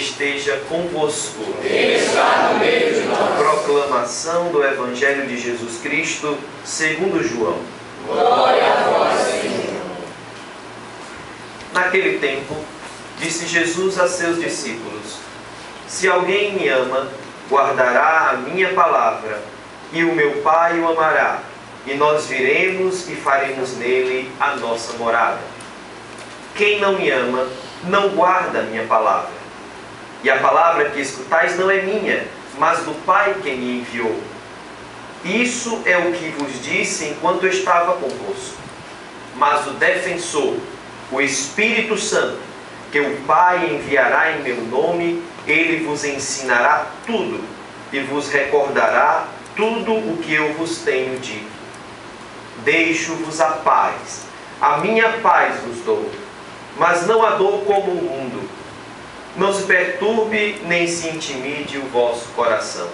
esteja convosco. Ele está no meio de nós. Proclamação do Evangelho de Jesus Cristo, segundo João. Glória a vós, Senhor. Naquele tempo, disse Jesus a seus discípulos: Se alguém me ama, guardará a minha palavra, e o meu Pai o amará, e nós viremos e faremos nele a nossa morada. Quem não me ama, não guarda a minha palavra. E a palavra que escutais não é minha, mas do Pai que me enviou. Isso é o que vos disse enquanto estava convosco. Mas o defensor, o Espírito Santo, que o Pai enviará em meu nome, ele vos ensinará tudo e vos recordará tudo o que eu vos tenho dito. Deixo-vos a paz, a minha paz vos dou, mas não a dou como o mundo. Não se perturbe nem se intimide o vosso coração.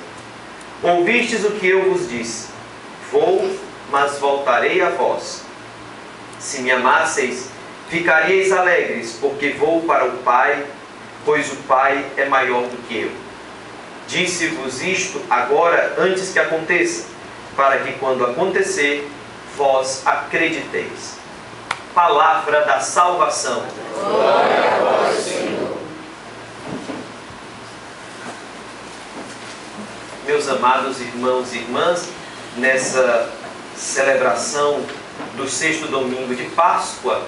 Ouvistes o que eu vos disse: vou, mas voltarei a vós. Se me amasseis, ficaríeis alegres, porque vou para o Pai, pois o Pai é maior do que eu. Disse-vos isto agora, antes que aconteça, para que quando acontecer, vós acrediteis. Palavra da salvação. Glória a vós, Senhor. Meus amados irmãos e irmãs, nessa celebração do sexto domingo de Páscoa,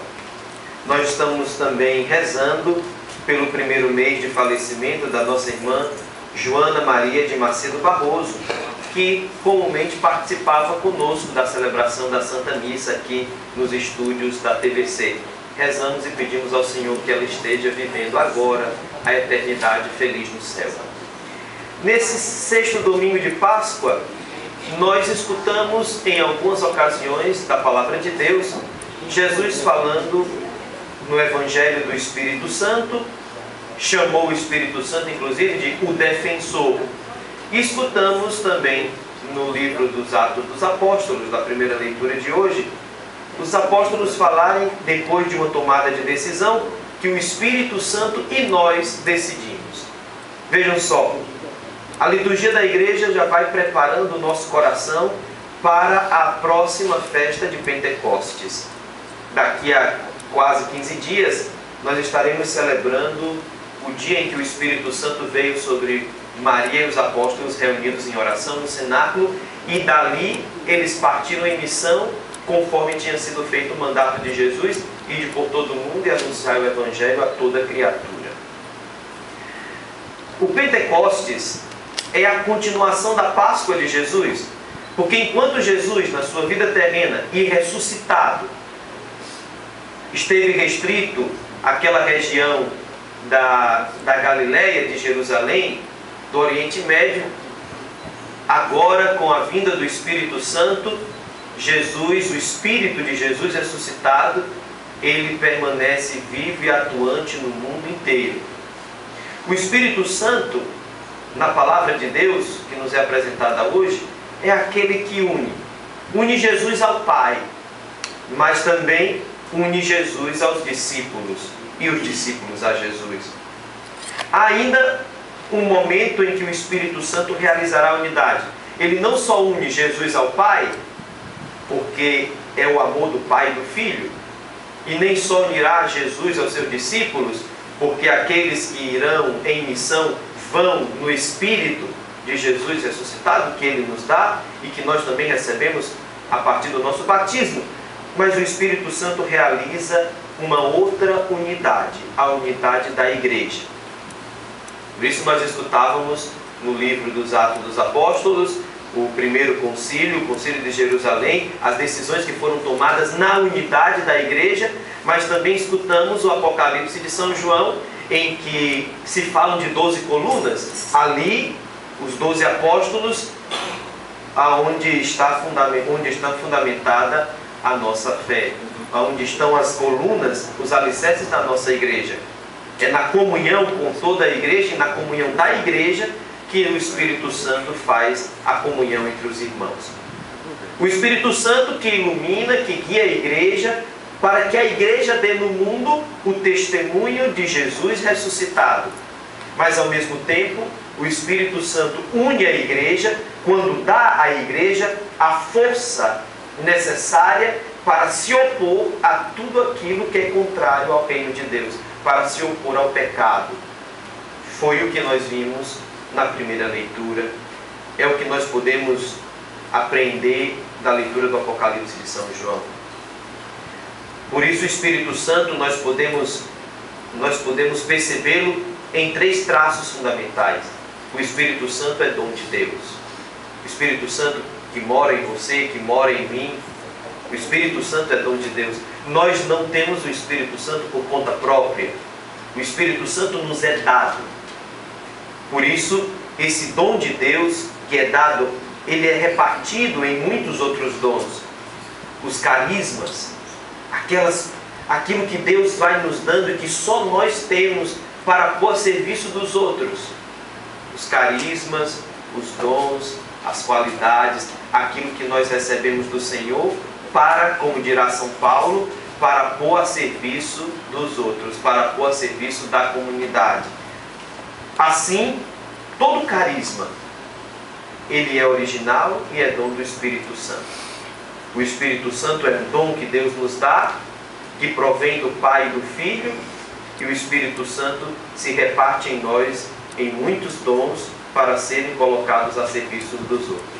nós estamos também rezando pelo primeiro mês de falecimento da nossa irmã Joana Maria de Macedo Barroso, que comumente participava conosco da celebração da Santa Missa aqui nos estúdios da TVC. Rezamos e pedimos ao Senhor que ela esteja vivendo agora a eternidade feliz no céu. Nesse sexto domingo de Páscoa, nós escutamos em algumas ocasiões da Palavra de Deus, Jesus falando no Evangelho do Espírito Santo, chamou o Espírito Santo inclusive de o defensor. E escutamos também no livro dos Atos dos Apóstolos, da primeira leitura de hoje, os apóstolos falarem, depois de uma tomada de decisão, que o Espírito Santo e nós decidimos. Vejam só, a liturgia da igreja já vai preparando o nosso coração para a próxima festa de Pentecostes. Daqui a quase 15 dias, nós estaremos celebrando o dia em que o Espírito Santo veio sobre Maria e os apóstolos reunidos em oração no cenáculo, e dali eles partiram em missão, conforme tinha sido feito o mandato de Jesus, ide por todo o mundo e anunciar o Evangelho a toda criatura. O Pentecostes é a continuação da Páscoa de Jesus, porque enquanto Jesus, na sua vida terrena e ressuscitado, esteve restrito àquela região da Galileia, de Jerusalém, do Oriente Médio, agora com a vinda do Espírito Santo, Jesus, o Espírito de Jesus ressuscitado, ele permanece vivo e atuante no mundo inteiro. O Espírito Santo, na Palavra de Deus, que nos é apresentada hoje, é aquele que une Jesus ao Pai, mas também une Jesus aos discípulos e os discípulos a Jesus. Há ainda um momento em que o Espírito Santo realizará a unidade. Ele não só une Jesus ao Pai, porque é o amor do Pai e do Filho, e nem só unirá Jesus aos seus discípulos, porque aqueles que irão em missão vão no Espírito de Jesus ressuscitado, que Ele nos dá e que nós também recebemos a partir do nosso batismo. Mas o Espírito Santo realiza uma outra unidade, a unidade da Igreja. Por isso nós escutávamos no livro dos Atos dos Apóstolos, o primeiro concílio, o concílio de Jerusalém, as decisões que foram tomadas na unidade da Igreja, mas também escutamos o Apocalipse de São João, em que se falam de 12 colunas, ali os 12 apóstolos, onde está fundamentada a nossa fé, onde estão as colunas, os alicerces da nossa igreja. É na comunhão com toda a igreja e na comunhão da igreja que o Espírito Santo faz a comunhão entre os irmãos. O Espírito Santo que ilumina, que guia a igreja, para que a igreja dê no mundo o testemunho de Jesus ressuscitado. mas ao mesmo tempo o Espírito Santo une a igreja quando dá à igreja a força necessária para se opor a tudo aquilo que é contrário ao reino de Deus, para se opor ao pecado. Foi o que nós vimos na primeira leitura, é o que nós podemos aprender da leitura do Apocalipse de São João. Por isso o Espírito Santo nós podemos percebê-lo em 3 traços fundamentais. O Espírito Santo é dom de Deus. O Espírito Santo que mora em você, que mora em mim, o Espírito Santo é dom de Deus. Nós não temos o Espírito Santo por conta própria. O Espírito Santo nos é dado. Por isso, esse dom de Deus que é dado, ele é repartido em muitos outros dons. Os carismas, aquilo que Deus vai nos dando e que só nós temos para pôr a serviço dos outros. Os carismas, os dons, as qualidades, aquilo que nós recebemos do Senhor para, como dirá São Paulo, para pôr a serviço dos outros, para pôr a serviço da comunidade. Assim, todo carisma, ele é original e é dom do Espírito Santo. O Espírito Santo é um dom que Deus nos dá, que provém do Pai e do Filho, e o Espírito Santo se reparte em nós em muitos dons para serem colocados a serviço dos outros.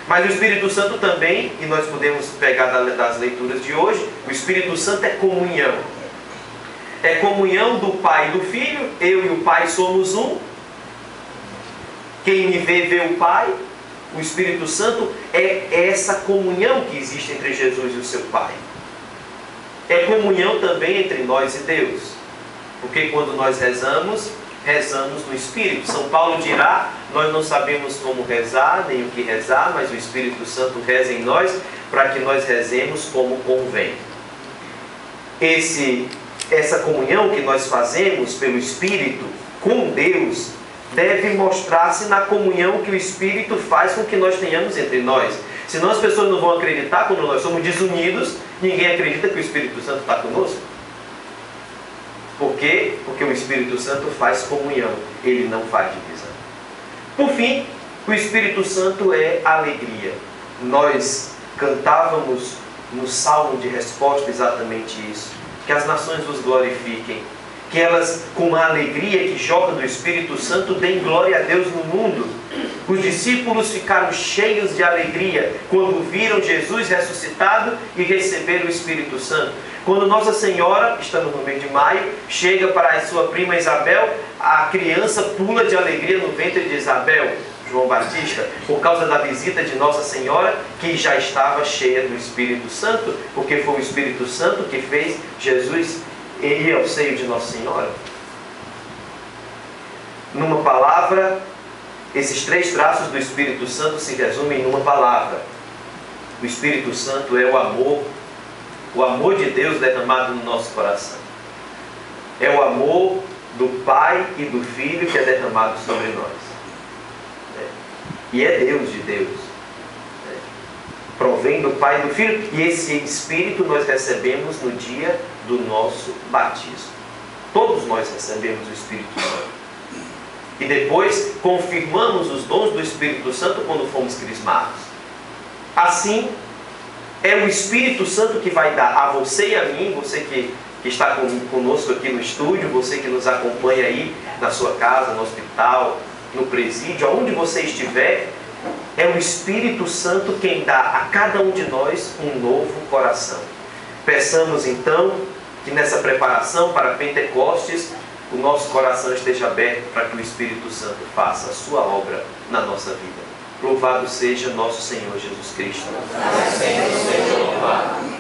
Mas o Espírito Santo também, e nós podemos pegar das leituras de hoje, o Espírito Santo é comunhão. É comunhão do Pai e do Filho, eu e o Pai somos um. Quem me vê, vê o Pai. O Espírito Santo é essa comunhão que existe entre Jesus e o seu Pai. É comunhão também entre nós e Deus. Porque quando nós rezamos, rezamos no Espírito. São Paulo dirá, nós não sabemos como rezar, nem o que rezar, mas o Espírito Santo reza em nós, para que nós rezemos como convém. Essa comunhão que nós fazemos pelo Espírito com Deus, deve mostrar-se na comunhão que o Espírito faz com que nós tenhamos entre nós. Senão as pessoas não vão acreditar quando nós somos desunidos, ninguém acredita que o Espírito Santo está conosco. Por quê? Porque o Espírito Santo faz comunhão, ele não faz divisão. Por fim, o Espírito Santo é alegria. Nós cantávamos no Salmo de Resposta exatamente isso. Que as nações vos glorifiquem. Que elas, com a alegria que jorra do Espírito Santo, deem glória a Deus no mundo. Os discípulos ficaram cheios de alegria quando viram Jesus ressuscitado e receberam o Espírito Santo. Quando Nossa Senhora, estamos no mês de maio, chega para a sua prima Isabel, a criança pula de alegria no ventre de Isabel, João Batista, por causa da visita de Nossa Senhora, que já estava cheia do Espírito Santo, porque foi o Espírito Santo que fez Jesus ir ao seio de Nossa Senhora. Numa palavra, esses 3 traços do Espírito Santo se resumem numa palavra. O Espírito Santo é o amor de Deus derramado no nosso coração. É o amor do Pai e do Filho que é derramado sobre nós. E é Deus de Deus. Provém do Pai e do Filho. E esse Espírito nós recebemos no dia do nosso batismo. Todos nós recebemos o Espírito Santo. E depois confirmamos os dons do Espírito Santo quando fomos crismados. Assim, é o Espírito Santo que vai dar a você e a mim, você que está conosco aqui no estúdio, você que nos acompanha aí na sua casa, no hospital, no presídio, aonde você estiver, é o Espírito Santo quem dá a cada um de nós um novo coração. Peçamos então que nessa preparação para Pentecostes, o nosso coração esteja aberto para que o Espírito Santo faça a sua obra na nossa vida. Louvado seja nosso Senhor Jesus Cristo. Para sempre seja louvado.